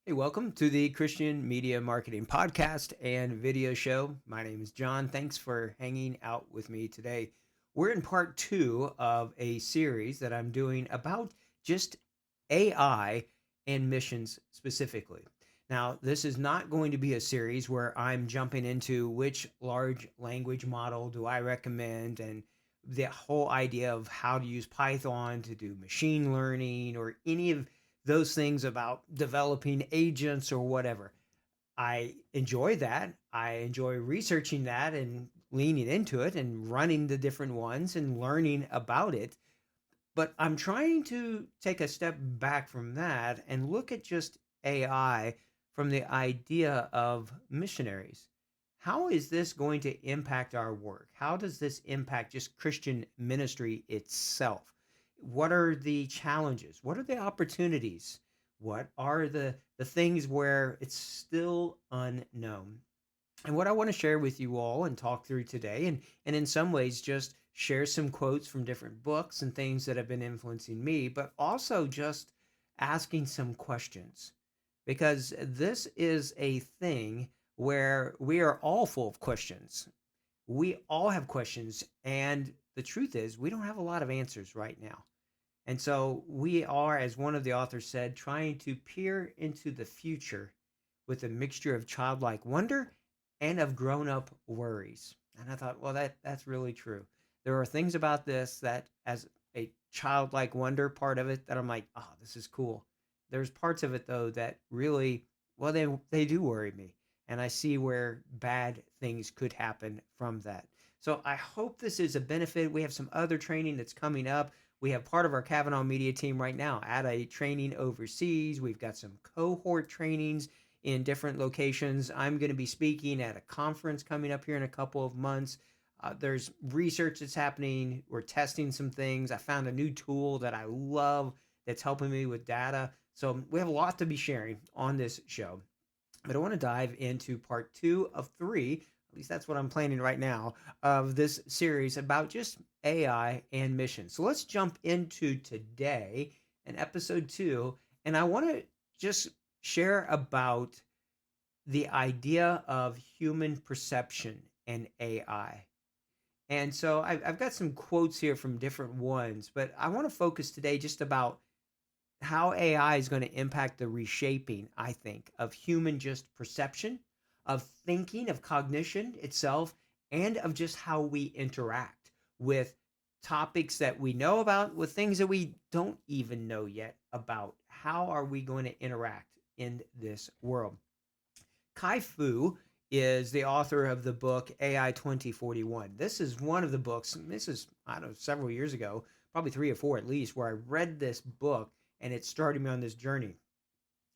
Hey, welcome to the Christian Media Marketing Podcast and video show. My name is John. Thanks for hanging out with me today. We're in part two of a series that I'm doing about just AI and missions specifically. Now, this is not going to be a series where I'm jumping into which large language model do I recommend and the whole idea of how to use Python to do machine learning or any of those things about developing agents or whatever. I enjoy that. I enjoy researching that and leaning into it and running the different ones and learning about it. But I'm trying to take a step back from that and look at just AI from the idea of missionaries. How is this going to impact our work? How does this impact just Christian ministry itself? What are the challenges? What are the opportunities? What are the things where it's still unknown? And what I want to share with you all and talk through today, and in some ways just share some quotes from different books and things that have been influencing me, but also just asking some questions because this is a thing where we are all full of questions. We all have questions, and the truth is, we don't have a lot of answers right now. And so we are, as one of the authors said, trying to peer into the future with a mixture of childlike wonder and of grown-up worries. And I thought, well, that's really true. There are things about this that, as a childlike wonder part of it, that I'm like, oh, this is cool. There's parts of it though that really, well, they do worry me, and I see where bad things could happen from that. So I hope this is a benefit. We have some other training that's coming up. We have part of our Kavanaugh media team right now at a training overseas. We've got some cohort trainings in different locations. I'm going to be speaking at a conference coming up here in a couple of months. There's research that's happening. We're testing some things. I found a new tool that I love that's helping me with data. So we have a lot to be sharing on this show. But I want to dive into part two of three, at least that's what I'm planning right now, of this series about just AI and mission. So let's jump into today and episode two. And I want to just share about the idea of human perception and AI. And so I've got some quotes here from different ones, but I want to focus today just about how AI is going to impact the reshaping, I think, of human just perception, of thinking, of cognition itself, and of just how we interact with topics that we know about, with things that we don't even know yet about. How are we going to interact in this world? Kai Fu is the author of the book AI 2041. This is one of the books, this is, I don't know, several years ago, probably three or four at least, where I read this book and it started me on this journey.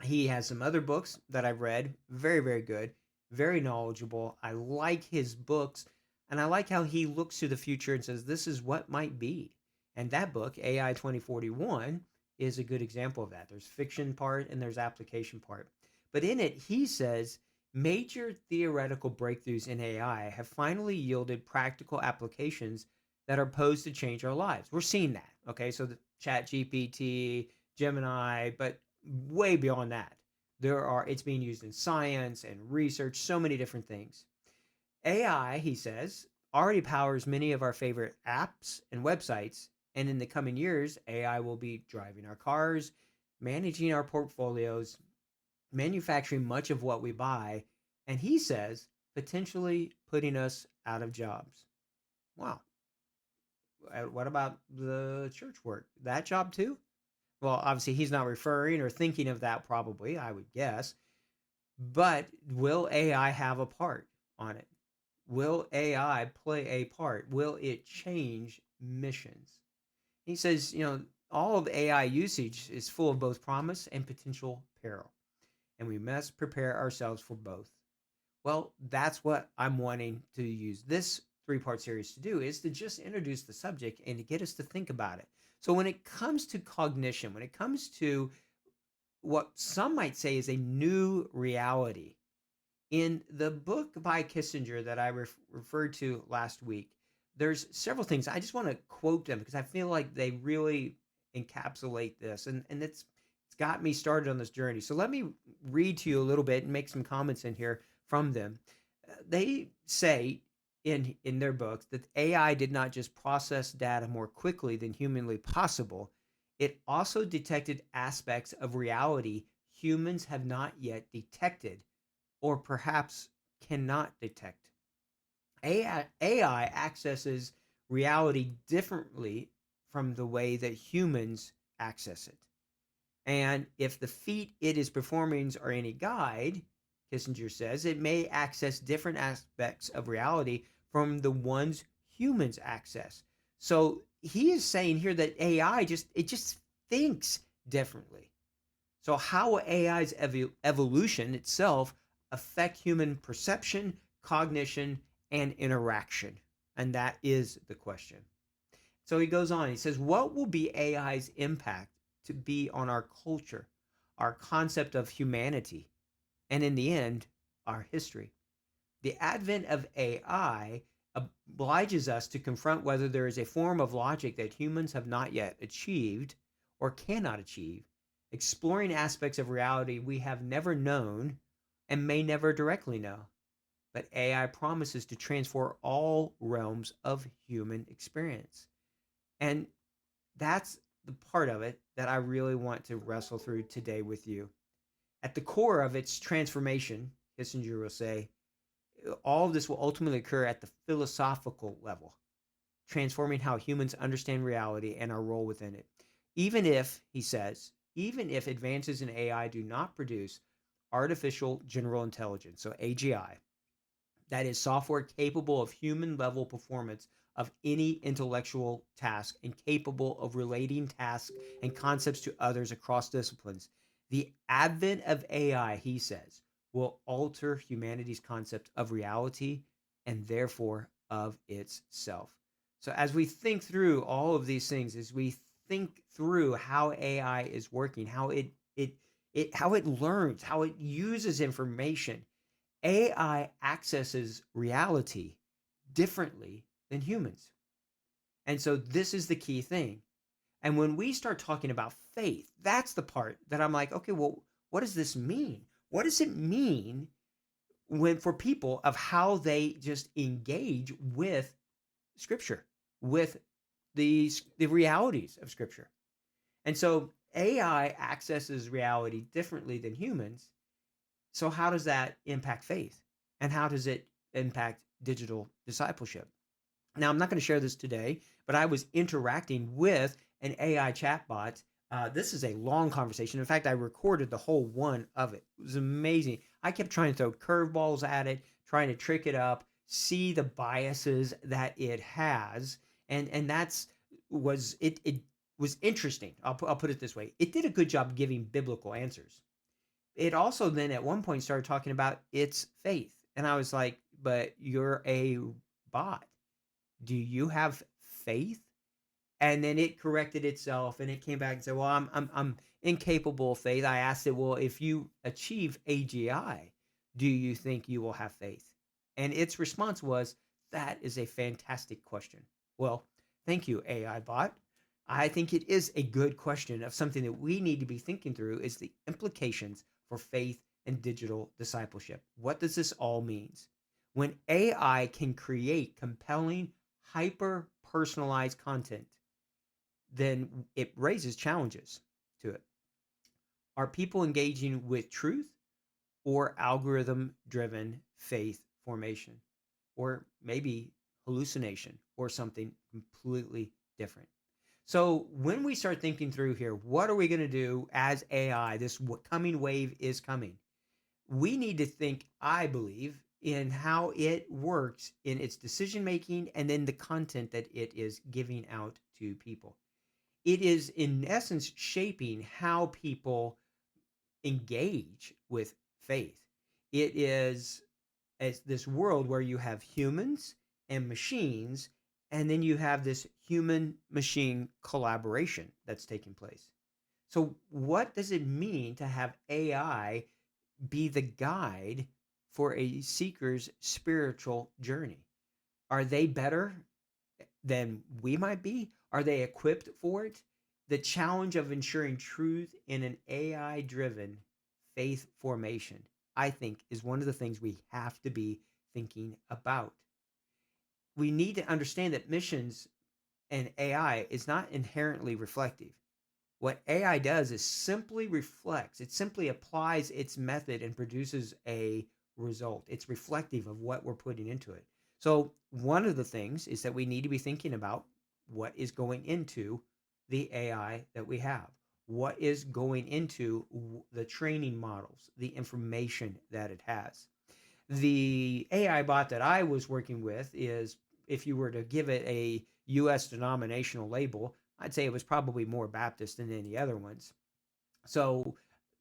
He has some other books that I've read, very, very good, very knowledgeable. I like his books, and I like how he looks to the future and says, this is what might be. And that book, AI 2041, is a good example of that. There's fiction part and there's application part. But in it, he says major theoretical breakthroughs in AI have finally yielded practical applications that are posed to change our lives. We're seeing that. Okay. So the Chat GPT, Gemini, but way beyond that. It's being used in science and research, so many different things. AI, he says, already powers many of our favorite apps and websites. And in the coming years, AI will be driving our cars, managing our portfolios, manufacturing much of what we buy, and he says potentially putting us out of jobs. Wow. What about the church work? That job too? Well, obviously he's not referring or thinking of that probably, I would guess. But will AI have a part on it? Will AI play a part? Will it change missions? He says, all of AI usage is full of both promise and potential peril, and we must prepare ourselves for both. Well, that's what I'm wanting to use this three-part series to do, is to just introduce the subject and to get us to think about it. So when it comes to cognition, when it comes to what some might say is a new reality, in the book by Kissinger that I referred to last week, there's several things. I just want to quote them because I feel like they really encapsulate this. And it's got me started on this journey. So let me read to you a little bit and make some comments in here from them. They say in their books that AI did not just process data more quickly than humanly possible, it also detected aspects of reality humans have not yet detected or perhaps cannot detect. AI accesses reality differently from the way that humans access it. And if the feat it is performing are any guide, Kissinger says, it may access different aspects of reality from the ones humans access. So he is saying here that AI just thinks differently. So how will AI's evolution itself affect human perception, cognition, and interaction? And that is the question. So he goes on. He says, what will be AI's impact to be on our culture, our concept of humanity, and in the end, our history? The advent of AI obliges us to confront whether there is a form of logic that humans have not yet achieved or cannot achieve, exploring aspects of reality we have never known and may never directly know. But AI promises to transform all realms of human experience. And that's the part of it that I really want to wrestle through today with you. At the core of its transformation, Kissinger will say, all of this will ultimately occur at the philosophical level, transforming how humans understand reality and our role within it. Even if, he says, even if advances in AI do not produce artificial general intelligence, so AGI, that is software capable of human level performance of any intellectual task and capable of relating tasks and concepts to others across disciplines. The advent of AI, he says, will alter humanity's concept of reality and therefore of itself. So as we think through all of these things, as we think through how AI is working, how it learns, how it uses information, AI accesses reality differently than humans. And so this is the key thing. And when we start talking about faith, that's the part that I'm like, okay, well, what does this mean? What does it mean when for people of how they just engage with scripture, with the realities of scripture? And so AI accesses reality differently than humans. So how does that impact faith? And how does it impact digital discipleship? Now, I'm not going to share this today, but I was interacting with an AI chatbot. This is a long conversation. In fact, I recorded the whole one of it. It was amazing. I kept trying to throw curveballs at it, trying to trick it up, see the biases that it has, and that's was it. It was interesting. I'll put it this way. It did a good job giving biblical answers. It also then at one point started talking about its faith, and I was like, "But you're a bot. Do you have faith?" And then it corrected itself and it came back and said, "Well, I'm incapable of faith." I asked it, "Well, if you achieve AGI, do you think you will have faith?" And its response was, "That is a fantastic question." Well, thank you, AI bot. I think it is a good question of something that we need to be thinking through is the implications for faith and digital discipleship. What does this all mean? When AI can create compelling, hyper personalized content, then it raises challenges to it. Are people engaging with truth or algorithm driven faith formation? Or maybe hallucination or something completely different? So, when we start thinking through here, what are we going to do as AI? This coming wave is coming. We need to think, I believe, in how it works in its decision making and then the content that it is giving out to people. It is, in essence, shaping how people engage with faith. It is as this world where you have humans and machines, and then you have this human machine collaboration that's taking place. So, what does it mean to have AI be the guide for a seeker's spiritual journey? Are they better than we might be? Are they equipped for it? The challenge of ensuring truth in an AI driven faith formation, I think, is one of the things we have to be thinking about. We need to understand that missions and AI is not inherently reflective. What AI does is simply reflects, it simply applies its method and produces a result. It's reflective of what we're putting into it. So, one of the things is that we need to be thinking about what is going into the AI that we have, what is going into the training models, the information that it has. The AI bot that I was working with is, if you were to give it a US denominational label, I'd say it was probably more Baptist than any other ones. So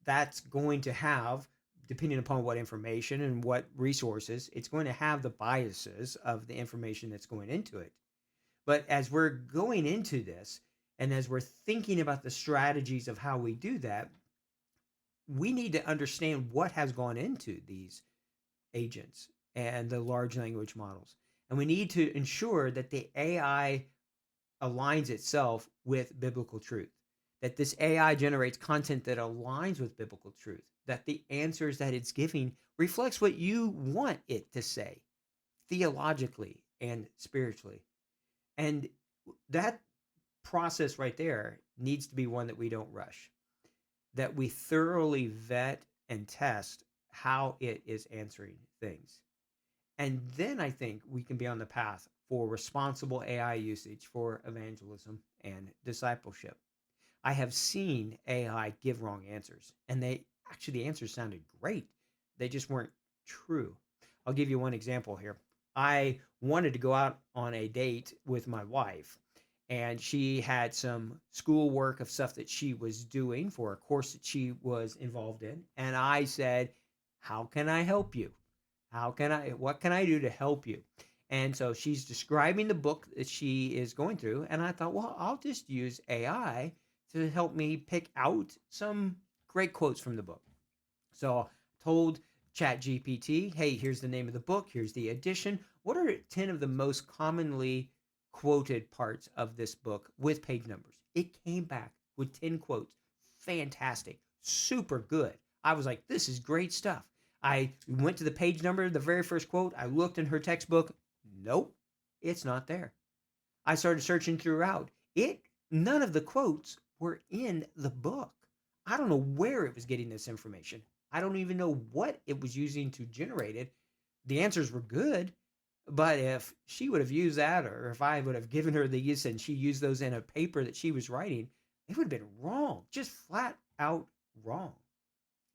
that's going to have, depending upon what information and what resources, it's going to have the biases of the information that's going into it. But as we're going into this, and as we're thinking about the strategies of how we do that, we need to understand what has gone into these agents and the large language models. And we need to ensure that the AI aligns itself with biblical truth, that this AI generates content that aligns with biblical truth, that the answers that it's giving reflects what you want it to say theologically and spiritually. And that process right there needs to be one that we don't rush, that we thoroughly vet and test how it is answering things. And then I think we can be on the path for responsible AI usage for evangelism and discipleship. I have seen AI give wrong answers, and the answers sounded great. They just weren't true. I'll give you one example here. I wanted to go out on a date with my wife, and she had some schoolwork of stuff that she was doing for a course that she was involved in. And I said, how can I help you? What can I do to help you? And so she's describing the book that she is going through. And I thought, well, I'll just use AI to help me pick out some great quotes from the book. So I told ChatGPT, hey, here's the name of the book, here's the edition. What are 10 of the most commonly quoted parts of this book with page numbers? It came back with 10 quotes. Fantastic. Super good. I was like, this is great stuff. I went to the page number, the very first quote. I looked in her textbook. Nope, it's not there. I started searching throughout. None of the quotes were in the book. I don't know where it was getting this information. I don't even know what it was using to generate it. The answers were good, but if she would have used that, or if I would have given her these and she used those in a paper that she was writing, it would have been wrong, just flat out wrong.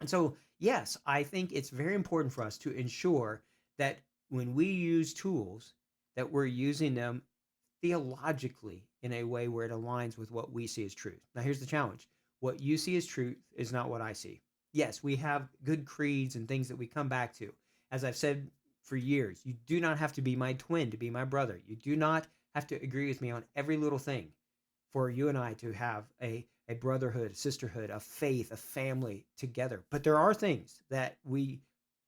And so, yes, I think it's very important for us to ensure that when we use tools, that we're using them theologically in a way where it aligns with what we see as truth. Now, here's the challenge: what you see as truth is not what I see. Yes, we have good creeds and things that we come back to. As I've said for years, you do not have to be my twin to be my brother. You do not have to agree with me on every little thing for you and I to have a brotherhood, a sisterhood, a faith, a family together. But there are things that we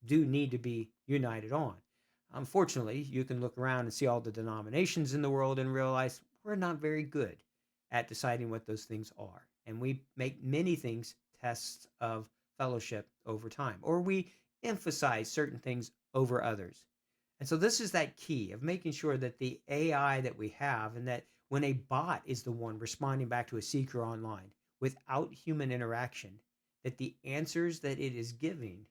do need to be united on. Unfortunately, you can look around and see all the denominations in the world and realize we're not very good at deciding what those things are. And we make many things tests of fellowship over time, or we emphasize certain things over others. And so this is that key of making sure that the AI that we have, and that when a bot is the one responding back to a seeker online without human interaction, that the answers that it is giving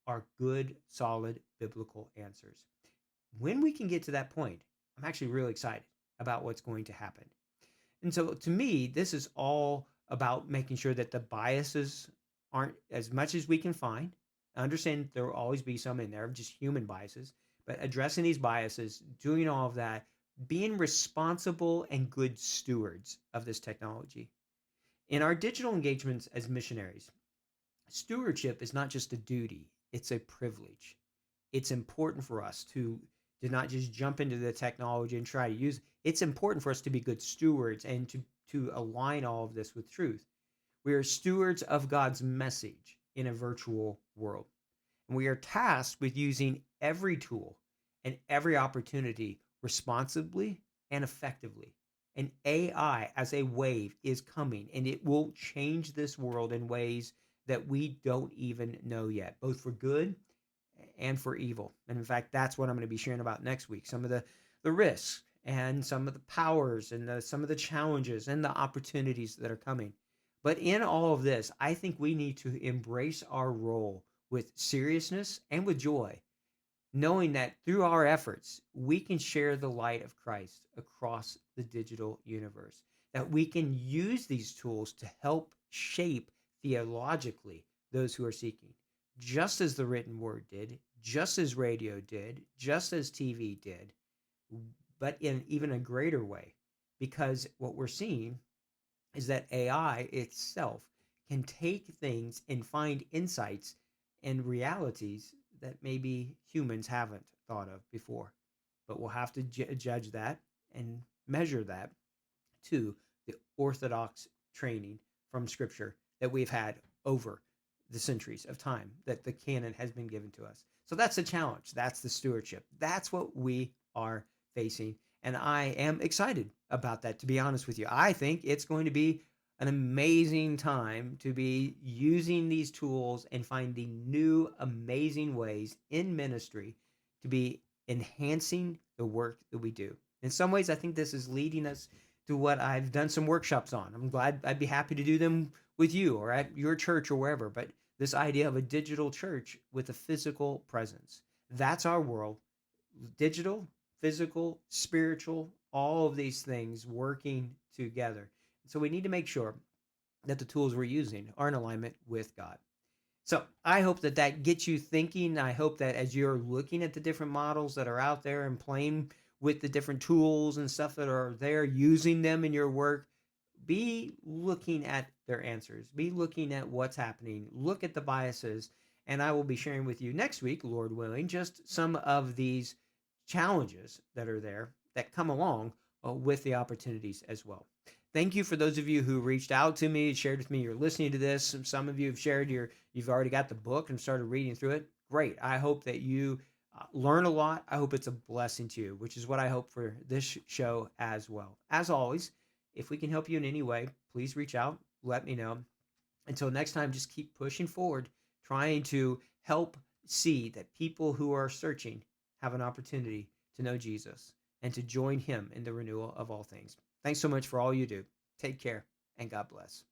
are good, solid biblical answers. When we can get to that point, I'm actually really excited about what's going to happen. And so to me, this is all about making sure that the biases aren't as much as we can find. I understand there will always be some in there, just human biases, but addressing these biases, doing all of that, being responsible and good stewards of this technology. In our digital engagements as missionaries, stewardship is not just a duty, it's a privilege. It's important for us to not just jump into the technology and try to use it. It's important for us to be good stewards and to align all of this with truth. We are stewards of God's message in a virtual world. And we are tasked with using every tool and every opportunity responsibly and effectively. And AI as a wave is coming, and it will change this world in ways that we don't even know yet, both for good and for evil. And in fact, that's what I'm going to be sharing about next week. Some of the risks and some of the powers and some of the challenges and the opportunities that are coming. But in all of this, I think we need to embrace our role with seriousness and with joy, knowing that through our efforts, we can share the light of Christ across the digital universe, that we can use these tools to help shape theologically those who are seeking, just as the written word did, just as radio did, just as TV did, but in even a greater way. Because what we're seeing is that AI itself can take things and find insights and realities that maybe humans haven't thought of before. But we'll have to judge that and measure that to the orthodox training from Scripture that we've had over the centuries of time that the canon has been given to us. So that's the challenge. That's the stewardship. That's what we are facing. And I am excited about that, to be honest with you. I think it's going to be an amazing time to be using these tools and finding new, amazing ways in ministry to be enhancing the work that we do. In some ways, I think this is leading us to what I've done some workshops on. I'm glad I'd be happy to do them with you or at your church or wherever. But this idea of a digital church with a physical presence, that's our world. Digital, physical, spiritual, all of these things working together. So we need to make sure that the tools we're using are in alignment with God. So I hope that that gets you thinking. I hope that as you're looking at the different models that are out there and playing with the different tools and stuff that are there, using them in your work, be looking at their answers, be looking at what's happening, look at the biases. And I will be sharing with you next week, Lord willing, just some of these challenges that are there that come along with the opportunities as well. Thank you for those of you who reached out to me, shared with me you're listening to this. Some of you have shared you've already got the book and started reading through it. Great. I hope that you learn a lot. I hope it's a blessing to you, which is what I hope for this show as well. As always, if we can help you in any way, please reach out. Let me know. Until next time, just keep pushing forward, trying to help see that people who are searching have an opportunity to know Jesus and to join him in the renewal of all things. Thanks so much for all you do. Take care and God bless.